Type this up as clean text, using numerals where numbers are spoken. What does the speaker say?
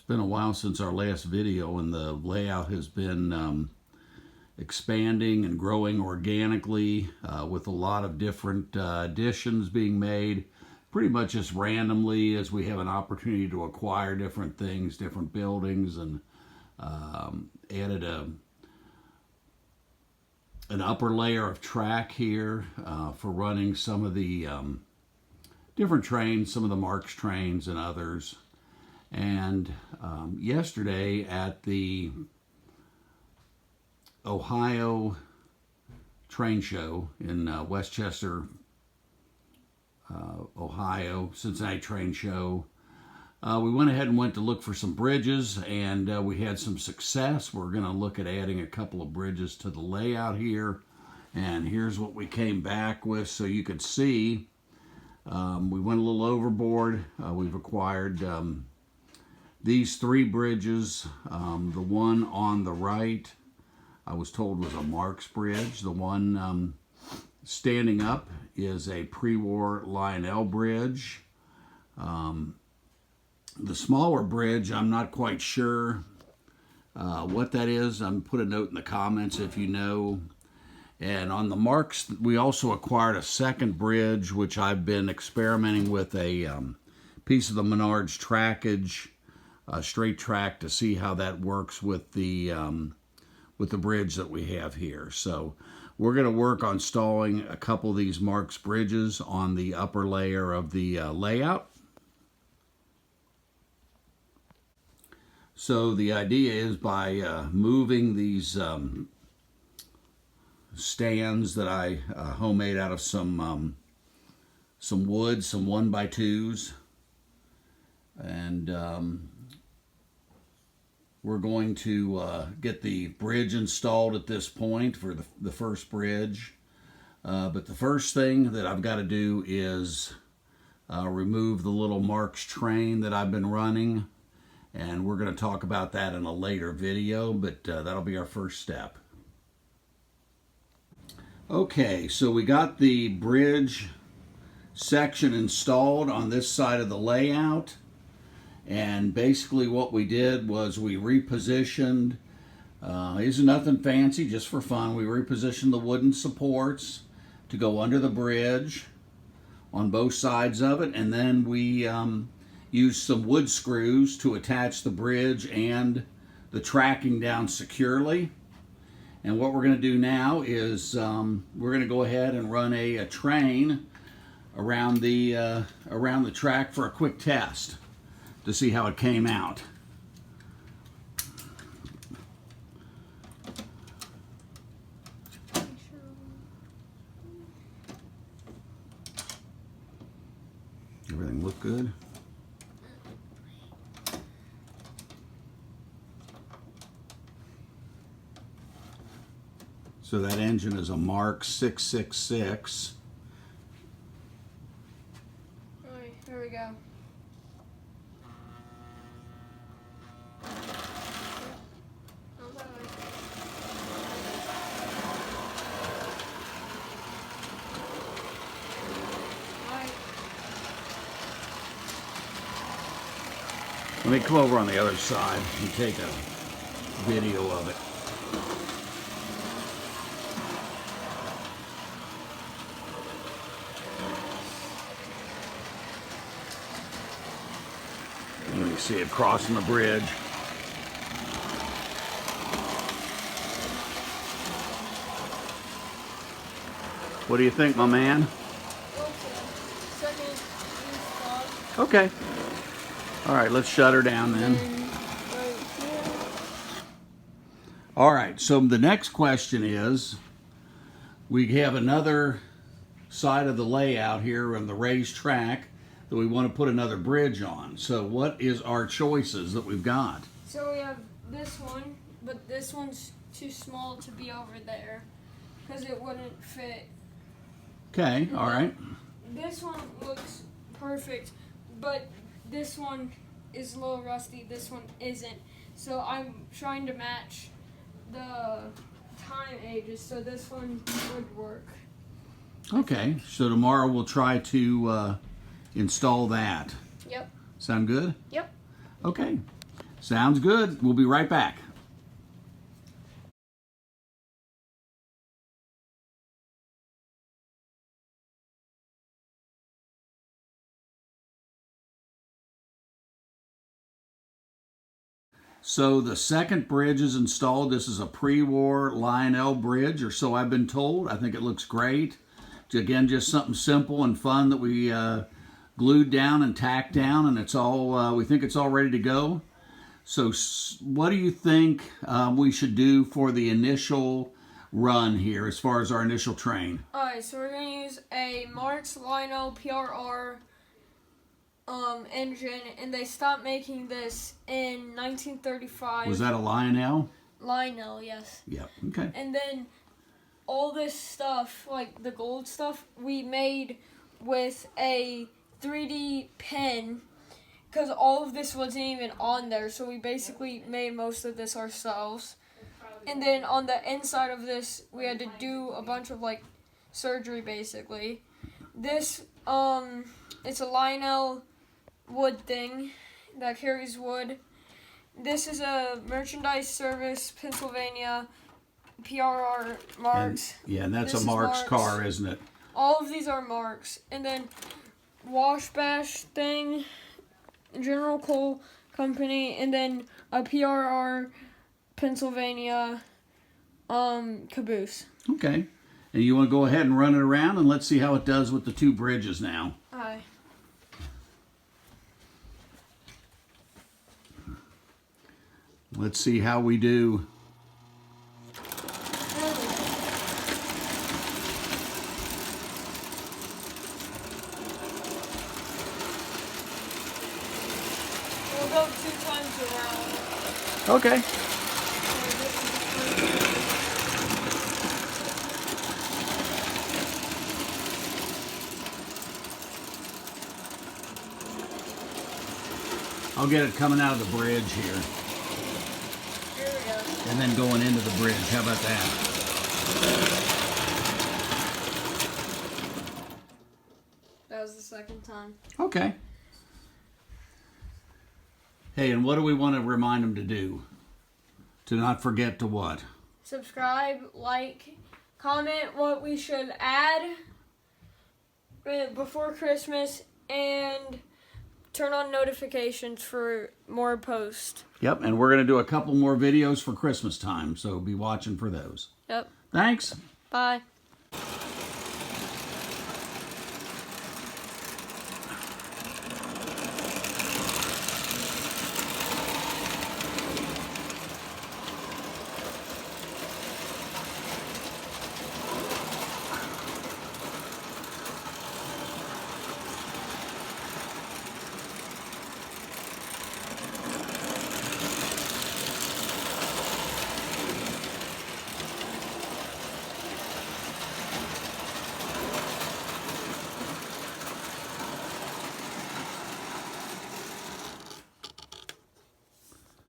been a while since our last video, and the layout has been expanding and growing organically with a lot of different additions being made, pretty much just randomly as we have an opportunity to acquire different things, different buildings, and added an upper layer of track here for running some of the different trains, some of the Marks trains and others. And yesterday at the Ohio Train Show in Westchester, Ohio, Cincinnati Train Show, we went ahead and went to look for some bridges, and we had some success. We're going to look at adding a couple of bridges to the layout here, and here's what we came back with so you could see. We went a little overboard. We've acquired these three bridges. The one on the right, I was told, was a Marks bridge. The one standing up is a pre-war Lionel bridge. The smaller bridge, I'm not quite sure what that is. Put a note in the comments if you know. And on the Marks, we also acquired a second bridge, which I've been experimenting with a piece of the Menards trackage, straight track, to see how that works with the bridge that we have here. So we're going to work on installing a couple of these Marks bridges on the upper layer of the layout. So the idea is by moving these stands that I homemade out of some wood, some 1x2s, and we're going to get the bridge installed at this point for the first bridge. But the first thing that I've got to do is remove the little Marks train that I've been running, and we're going to talk about that in a later video, but that'll be our first step. Okay, so we got the bridge section installed on this side of the layout, and basically what we did was we repositioned, these are nothing fancy, just for fun, we repositioned the wooden supports to go under the bridge on both sides of it, and then we used some wood screws to attach the bridge and the tracking down securely. And what we're going to do now is we're going to go ahead and run a train around the track for a quick test to see how it came out. Everything look good? So that engine is a Marks 666. All right, here we go. Let me come over on the other side and take a video of it. Let me see it crossing the bridge. What do you think, my man? Okay. All right, let's shut her down then. All right, so the next question is, we have another side of the layout here on the raised track that we want to put another bridge on. So what is our choices that we've got? So we have this one, but this one's too small to be over there because it wouldn't fit. Okay, all right. This one looks perfect, but this one is a little rusty. This one isn't. So I'm trying to match the time ages, so this one would work. Okay, so tomorrow we'll try to install that. Yep. Sound good? Yep. Okay. Sounds good. We'll be right back. So the second bridge is installed. This is a pre-war Lionel bridge, or so I've been told. I think it looks great. Again, just something simple and fun that we glued down and tacked down, and it's all. We think it's all ready to go. So, what do you think we should do for the initial run here, as far as our initial train? All right, so we're gonna use a Marx Lionel PRR engine, and they stopped making this in 1935. Was that a Lionel? Lionel, yes. Yep. Okay. And then all this stuff, like the gold stuff, we made with a 3D pen, because all of this wasn't even on there, so we basically made most of this ourselves. And then on the inside of this, we had to do a bunch of like surgery, basically. This it's a Lionel wood thing that carries wood. This is a Merchandise Service Pennsylvania PRR Marx. And that's This a is Marx Marx. car, isn't it? All of these are Marx. And then wash bash thing, General Coal Company, and then a PRR Pennsylvania caboose. Okay. And you want to go ahead and run it around, and let's see how it does with the two bridges now. Aye. Let's see how we do. We'll go 2 times around. Okay. I'll get it coming out of the bridge here, Here we go. and then going into the bridge. How about that? That was the second time. Okay. Hey, and what do we want to remind them to do? To not forget to what? Subscribe, like, comment what we should add before Christmas, and turn on notifications for more posts. Yep, and we're going to do a couple more videos for Christmas time, so be watching for those. Yep. Thanks. Bye.